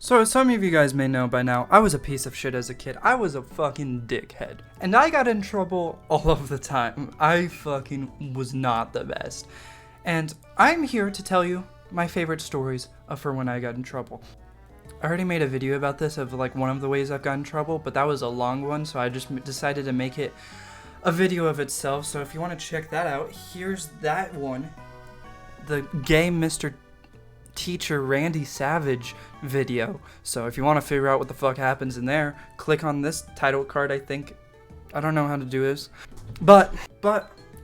So as some of you guys may know by now, I was a piece of shit as a kid. I was a fucking dickhead. And I got in trouble all of the time. I fucking was not the best. And I'm here to tell you my favorite stories for when I got in trouble. I already made a video about this of like one of the ways I've got in trouble, but that was a long one, so I just decided to make it a video of itself. So if you want to check that out, here's that one. The gay Mr. Teacher Randy Savage video. So if you want to figure out what the fuck happens in there, click on this title card. I don't know how to do this, but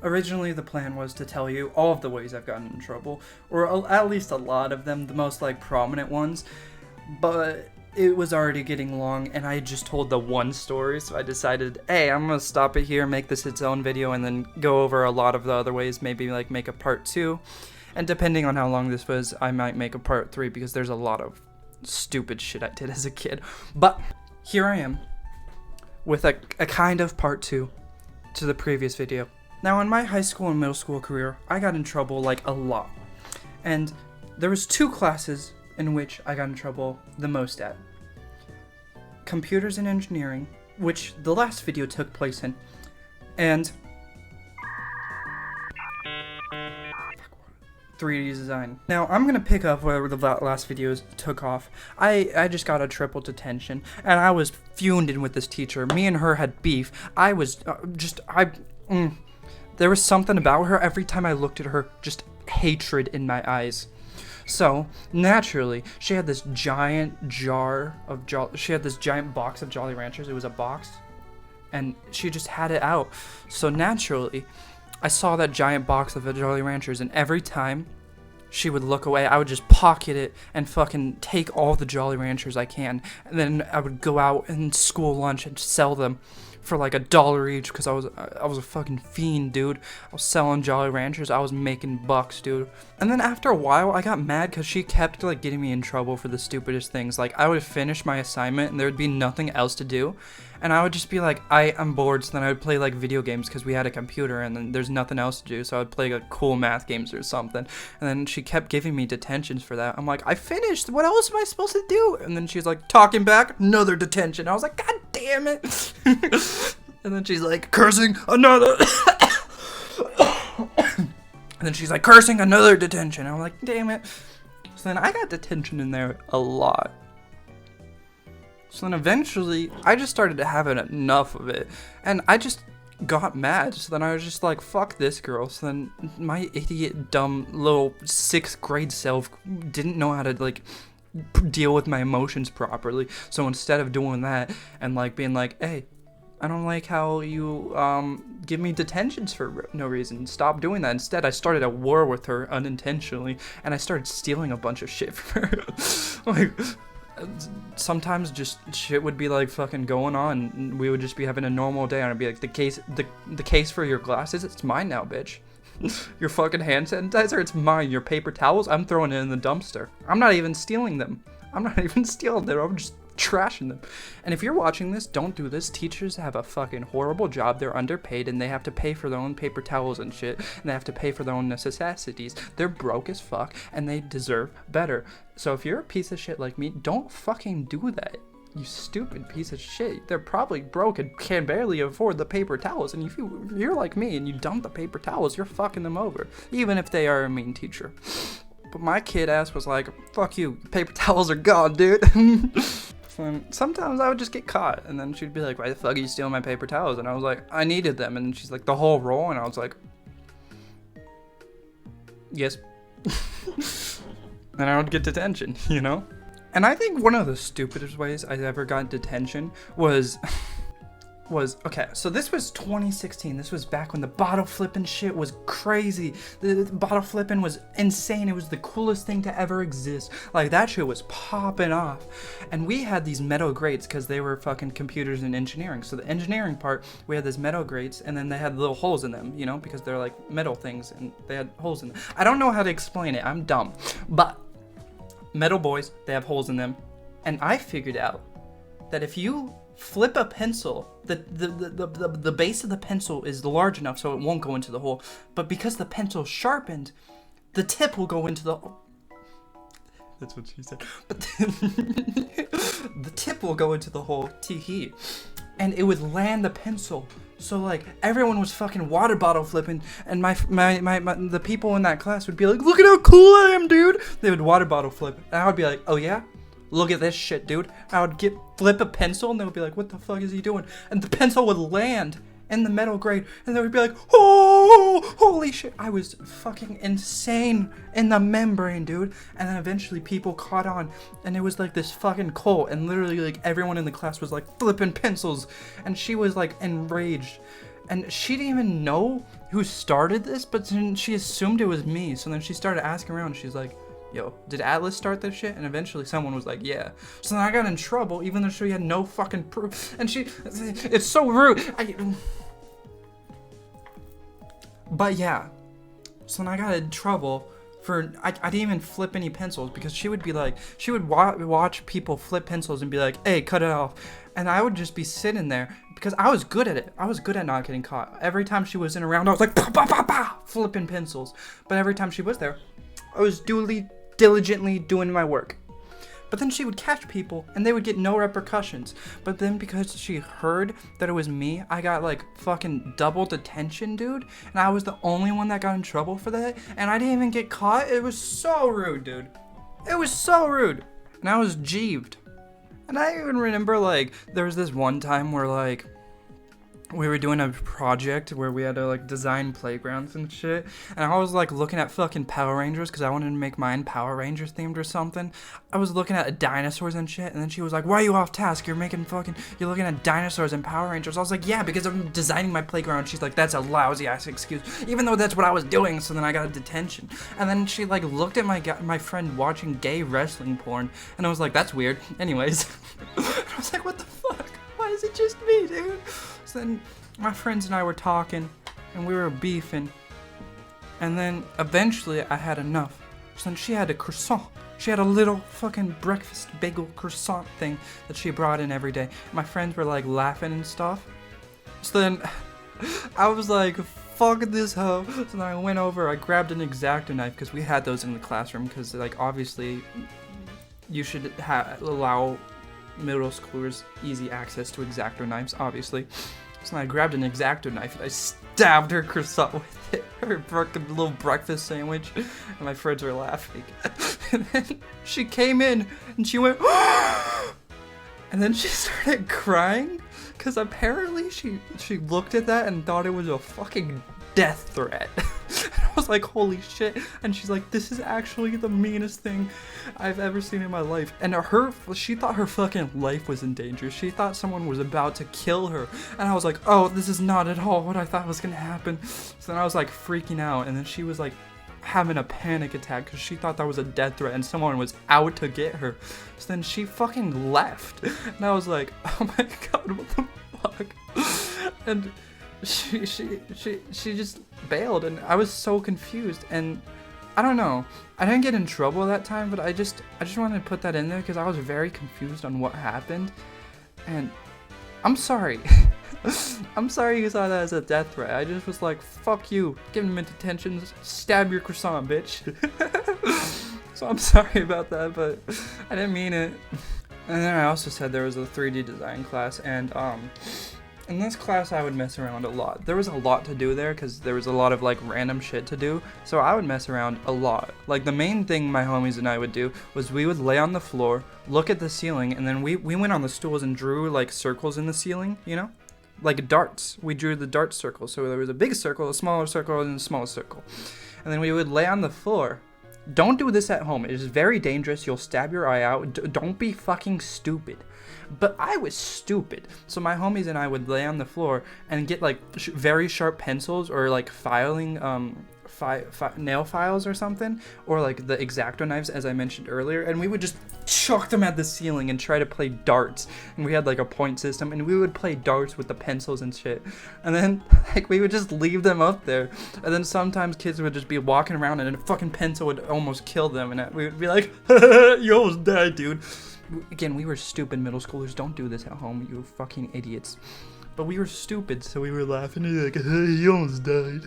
originally the plan was to tell you all of the ways I've gotten in trouble, or at least a lot of them, the most like prominent ones, but it was already getting long and I just told the one story, so I decided, hey, I'm gonna stop it here, make this its own video, and then go over a lot of the other ways, maybe like make a part 2. And depending on how long this was, I might make a part 3 because there's a lot of stupid shit I did as a kid. But here I am with a kind of part 2 to the previous video. Now in my high school and middle school career, I got in trouble like a lot. And there was 2 classes in which I got in trouble the most at. Computers and engineering, which the last video took place in, and 3D design. Now, I'm gonna pick up where the last videos took off. I just got a triple detention, and I was fumed with this teacher. Me and her had beef. I was there was something about her. Every time I looked at her, just hatred in my eyes. So, naturally, she had this giant box of Jolly Ranchers. It was a box, and she just had it out. So naturally, I saw that giant box of Jolly Ranchers, and every time she would look away, I would just pocket it and fucking take all the Jolly Ranchers I can. And then I would go out in school lunch and sell them for like $1 each, because I was a fucking fiend, dude. I was selling Jolly Ranchers. I was making bucks, dude. And then after a while, I got mad because she kept like getting me in trouble for the stupidest things. Like, I would finish my assignment and there would be nothing else to do, and I would just be like, I'm bored. So then I would play like video games because we had a computer and then there's nothing else to do. So I would play like cool math games or something. And then she kept giving me detentions for that. I'm like, I finished. What else am I supposed to do? And then she's like, talking back, another detention. I was like, God damn it. And then she's like, cursing, another. And then she's like, cursing, another detention. I'm like, damn it. So then I got detention in there a lot. So then eventually, I just started to have enough of it, and I just got mad. So then I was just like, fuck this girl. So then my idiot, dumb, little 6th grade self didn't know how to, like, deal with my emotions properly. So instead of doing that and, like, being like, hey, I don't like how you give me detentions for no reason, stop doing that. Instead, I started a war with her unintentionally, and I started stealing a bunch of shit from her. Like, sometimes just shit would be like fucking going on, and we would just be having a normal day, and I'd be like, the case for your glasses, it's mine now, bitch. Your fucking hand sanitizer, it's mine. Your paper towels, I'm throwing it in the dumpster. I'm not even stealing them. I'm just trashing them. And if you're watching this, don't do this. Teachers have a fucking horrible job. They're underpaid, and they have to pay for their own paper towels and shit, and they have to pay for their own necessities. They're broke as fuck, and they deserve better. So if you're a piece of shit like me, don't fucking do that, you stupid piece of shit. They're probably broke and can barely afford the paper towels, and if you're like me and you dump the paper towels, you're fucking them over, even if they are a mean teacher. But my kid ass was like, fuck you, paper towels are gone, dude. And sometimes I would just get caught, and then she'd be like, why the fuck are you stealing my paper towels? And I was like, I needed them. And she's like, the whole roll? And I was like, yes. And I would get detention, you know? And I think one of the stupidest ways I ever got detention was okay, so this was 2016. This was back when the bottle flipping shit was crazy. The bottle flipping was insane. It was the coolest thing to ever exist. Like, that shit was popping off. And we had these metal grates because they were fucking computers and engineering. So the engineering part, we had these metal grates, and then they had little holes in them, you know, because they're like metal things, and they had holes in them. I don't know how to explain it. I'm dumb. But metal boys, they have holes in them. And I figured out that if you flip a pencil, the base of the pencil is large enough so it won't go into the hole, but because the pencil's sharpened, the tip will go into the That's what she said. But then the tip will go into the hole, tee-hee, and it would land the pencil. So like everyone was fucking water bottle flipping, and the people in that class would be like, look at how cool I am, dude. They would water bottle flip, and I would be like, oh yeah? Look at this shit, dude. I would flip a pencil, and they would be like, what the fuck is he doing? And the pencil would land in the metal grade, and they would be like, oh, holy shit. I was fucking insane in the membrane, dude. And then eventually people caught on, and it was like this fucking cult, and literally like everyone in the class was like flipping pencils, and she was like enraged. And she didn't even know who started this, but then she assumed it was me. So then she started asking around, and she's like, yo, did Atlas start this shit? And eventually someone was like, yeah. So then I got in trouble, even though she had no fucking proof. And it's so rude. But yeah. So then I got in trouble for, I didn't even flip any pencils, because she would be like, she would watch people flip pencils and be like, hey, cut it off. And I would just be sitting there, because I was good at it. I was good at not getting caught. Every time she was in around, I was like, bah, bah, bah, bah, flipping pencils. But every time she was there, I was diligently doing my work. But then she would catch people, and they would get no repercussions. But then because she heard that it was me, I got like fucking double detention, dude. And I was the only one that got in trouble for that. And I didn't even get caught. It was so rude, dude. It was so rude. And I was jeeved. And I even remember like there was this one time where like we were doing a project where we had to like design playgrounds and shit, and I was like looking at fucking Power Rangers, because I wanted to make mine Power Rangers themed or something. I was looking at dinosaurs and shit, and then she was like, why are you off task? You're looking at dinosaurs and Power Rangers. I was like, yeah, because I'm designing my playground. She's like, that's a lousy ass excuse, even though that's what I was doing. So then I got a detention, and then she like looked at my friend watching gay wrestling porn, and I was like, that's weird. Anyways, I was like, what the fuck? Why is it just me, dude? So then my friends and I were talking, and we were beefing, and then eventually I had enough. So then she had a croissant. She had a little fucking breakfast bagel croissant thing that she brought in every day. My friends were like laughing and stuff. So then I was like, fuck this hoe. So then I went over, I grabbed an X-Acto knife, because we had those in the classroom, because like obviously you should allow middle schoolers easy access to X-Acto knives, obviously. So I grabbed an X-Acto knife and I stabbed her croissant with it, her fucking little breakfast sandwich, and my friends were laughing. And then she came in and she went, and then she started crying, because apparently she looked at that and thought it was a fucking death threat. And I was like, holy shit. And she's like, this is actually the meanest thing I've ever seen in my life. And she thought her fucking life was in danger. She thought someone was about to kill her. And I was like, oh, this is not at all what I thought was gonna happen. So then I was like freaking out, and then she was like having a panic attack, because she thought that was a death threat and someone was out to get her. So then she fucking left. And I was like, oh my god, what the fuck? And she just bailed, and I was so confused. And I don't know, I didn't get in trouble that time, but I just wanted to put that in there, because I was very confused on what happened. And I'm sorry. I'm sorry you saw that as a death threat. I just was like, fuck you, give him detention, stab your croissant, bitch. So I'm sorry about that, but I didn't mean it. And then I also said there was a 3D design class, and in this class I would mess around a lot. There was a lot to do there, because there was a lot of like random shit to do, so I would mess around a lot. Like the main thing my homies and I would do was we would lay on the floor, look at the ceiling, and then we went on the stools and drew like circles in the ceiling, you know? Like darts. We drew the dart circle, so there was a big circle, a smaller circle, and a smaller circle. And then we would lay on the floor. Don't do this at home. It is very dangerous. You'll stab your eye out. Don't be fucking stupid. But I was stupid. So my homies and I would lay on the floor and get like very sharp pencils, or like filing nail files or something, or like the X-Acto knives, as I mentioned earlier, and we would just chuck them at the ceiling and try to play darts. And we had like a point system, and we would play darts with the pencils and shit. And then like we would just leave them up there, and then sometimes kids would just be walking around and a fucking pencil would almost kill them, and we would be like, you almost died, dude. Again, we were stupid middle schoolers. Don't do this at home, you fucking idiots. But we were stupid, so we were laughing like, hey, you almost died.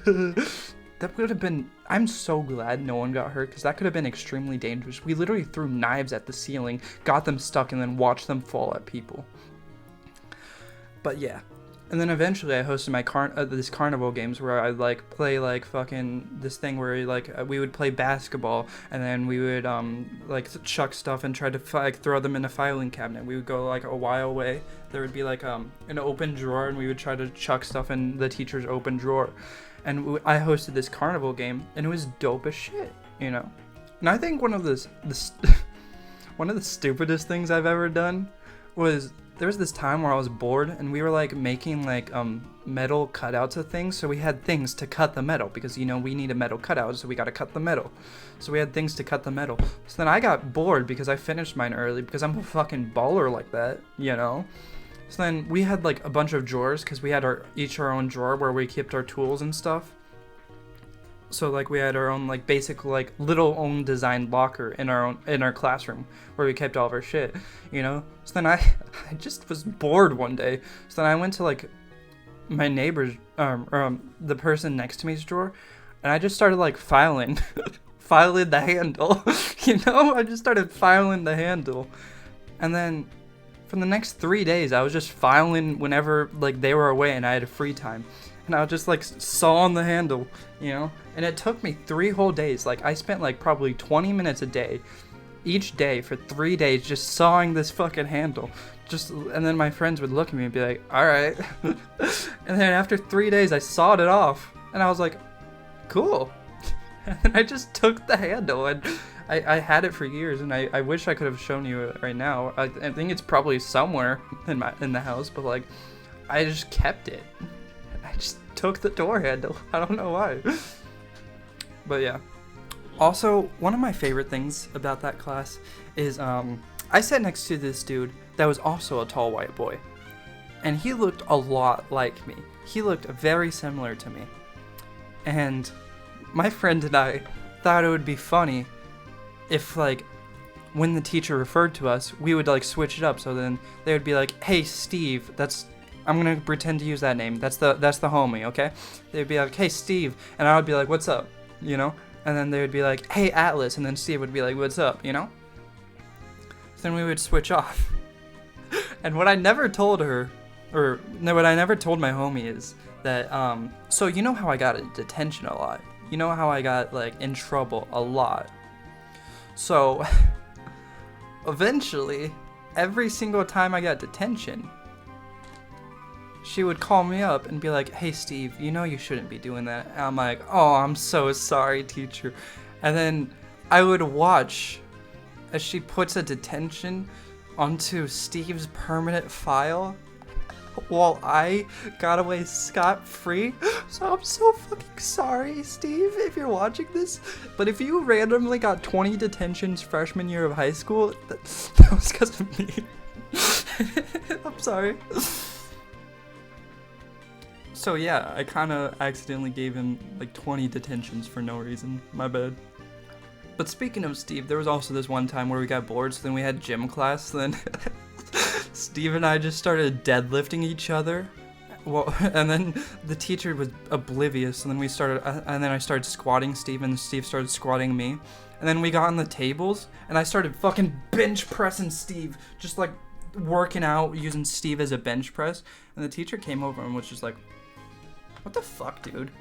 that would have been, I'm so glad no one got hurt, because that could have been extremely dangerous. We literally threw knives at the ceiling, got them stuck, and then watched them fall at people. But yeah. And then eventually I hosted my this carnival games where I'd like play like fucking this thing where like we would play basketball, and then we would like chuck stuff and try to like throw them in a filing cabinet. We would go like a while away. There would be like an open drawer, and we would try to chuck stuff in the teacher's open drawer. And I hosted this carnival game, and it was dope as shit, you know. And I think one of the stupidest things I've ever done was, there was this time where I was bored, and we were like making like metal cutouts of things. So we had things to cut the metal, because you know we need a metal cutout, so we got to cut the metal. So we had things to cut the metal. So then I got bored because I finished mine early, because I'm a fucking baller like that, you know. So then we had like a bunch of drawers, because we had each our own drawer where we kept our tools and stuff. So like we had our own like basic like little own designed locker in our classroom where we kept all of our shit, you know. So then I just was bored one day. So then I went to like my neighbor's the person next to me's drawer, and I just started like filing the handle. You know, I just started filing the handle, and then for the next 3 days I was just filing whenever like they were away and I had a free time. And I was just like sawing the handle, you know? And it took me 3 whole days. Like I spent like probably 20 minutes a day, each day for 3 days, just sawing this fucking handle. And then my friends would look at me and be like, all right. And then after 3 days, I sawed it off. And I was like, cool. And then I just took the handle, and I had it for years, and I wish I could have shown you it right now. I think it's probably somewhere in the house, but like, I just kept it. I just took the door handle. I don't know why. But yeah. Also, one of my favorite things about that class is I sat next to this dude that was also a tall white boy. And he looked a lot like me. He looked very similar to me. And my friend and I thought it would be funny if like when the teacher referred to us, we would like switch it up. So then they would be like, hey Steve, I'm gonna pretend to use that name. That's the homie, okay? They'd be like, hey Steve, and I would be like, what's up? You know? And then they would be like, hey Atlas, and then Steve would be like, what's up? You know? So then we would switch off. And what I never told her, what I never told my homie is that, so you know how I got in detention a lot? You know how I got like in trouble a lot? So eventually, every single time I got detention, she would call me up and be like, hey Steve, you know you shouldn't be doing that. And I'm like, oh, I'm so sorry, teacher. And then I would watch as she puts a detention onto Steve's permanent file while I got away scot-free. So I'm so fucking sorry, Steve, if you're watching this. But if you randomly got 20 detentions freshman year of high school, that was because of me. I'm sorry. So yeah, I kind of accidentally gave him like 20 detentions for no reason. My bad. But speaking of Steve, there was also this one time where we got bored, so then we had gym class, then Steve and I just started deadlifting each other. Well, and then the teacher was oblivious, and then I started squatting Steve, and Steve started squatting me. And then we got on the tables, and I started fucking bench pressing Steve, just like working out using Steve as a bench press. And the teacher came over and was just like, what the fuck, dude?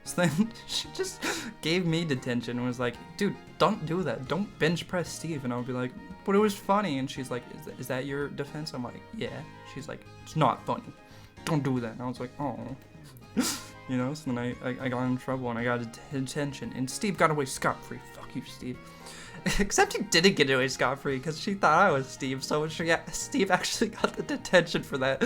So then she just gave me detention and was like, dude, don't do that. Don't bench press Steve. And I'll be like, but it was funny. And she's like, is that your defense? I'm like, yeah. She's like, it's not funny. Don't do that. And I was like, oh. You know, so then I got in trouble and I got detention. And Steve got away scot-free. Fuck you, Steve. Except he didn't get away scot-free because she thought I was Steve. So Steve actually got the detention for that.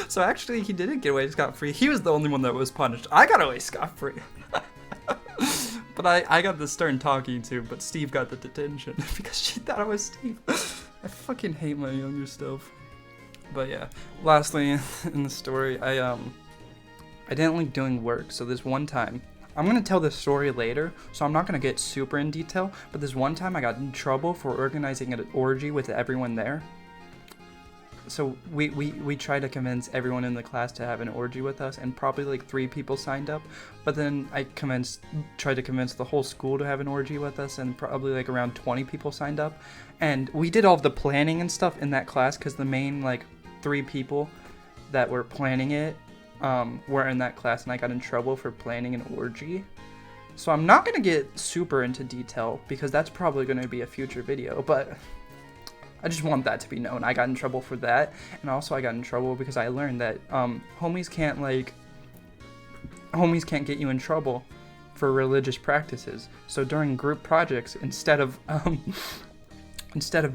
So actually, he didn't get away scot-free. He was the only one that was punished. I got away scot-free. But I got the stern talking to, but Steve got the detention because she thought I was Steve. I fucking hate my younger self. But yeah, lastly in the story, I didn't like doing work. So this one time, I'm gonna tell this story later, so I'm not gonna get super in detail. But this one time, I got in trouble for organizing an orgy with everyone there. so we tried to convince everyone in the class to have an orgy with us, and probably like 3 people signed up. But then I tried to convince the whole school to have an orgy with us, and probably like around 20 people signed up. And we did all of the planning and stuff in that class, because the main like 3 people that were planning it were in that class, and I got in trouble for planning an orgy. So I'm not going to get super into detail, because that's probably going to be a future video, but I just want that to be known. I got in trouble for that, and also I got in trouble because I learned that homies can't get you in trouble for religious practices. So during group projects, instead of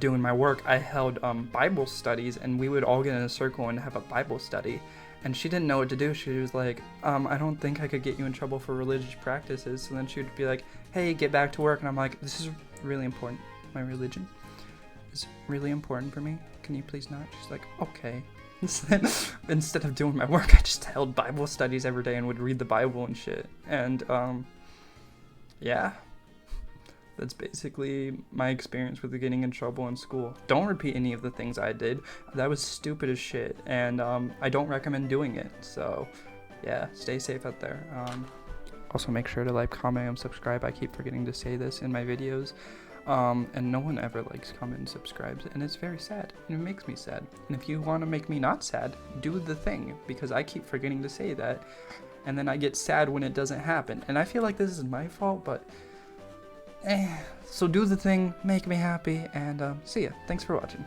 doing my work, I held Bible studies, and we would all get in a circle and have a Bible study. And she didn't know what to do. She was like, I don't think I could get you in trouble for religious practices. So then she would be like, hey, get back to work. And I'm like, this is really important. My religion is really important for me. Can you please not? She's like, okay. Instead of doing my work, I just held Bible studies every day and would read the Bible and shit. And yeah, that's basically my experience with getting in trouble in school. Don't repeat any of the things I did. That was stupid as shit, and I don't recommend doing it. So yeah, stay safe out there. Also make sure to like, comment, and subscribe. I keep forgetting to say this in my videos. And no one ever likes, comment, and subscribes, and it's very sad, and it makes me sad. And if you want to make me not sad, do the thing, because I keep forgetting to say that, and then I get sad when it doesn't happen, and I feel like this is my fault, but so do the thing, make me happy, and see ya. Thanks for watching.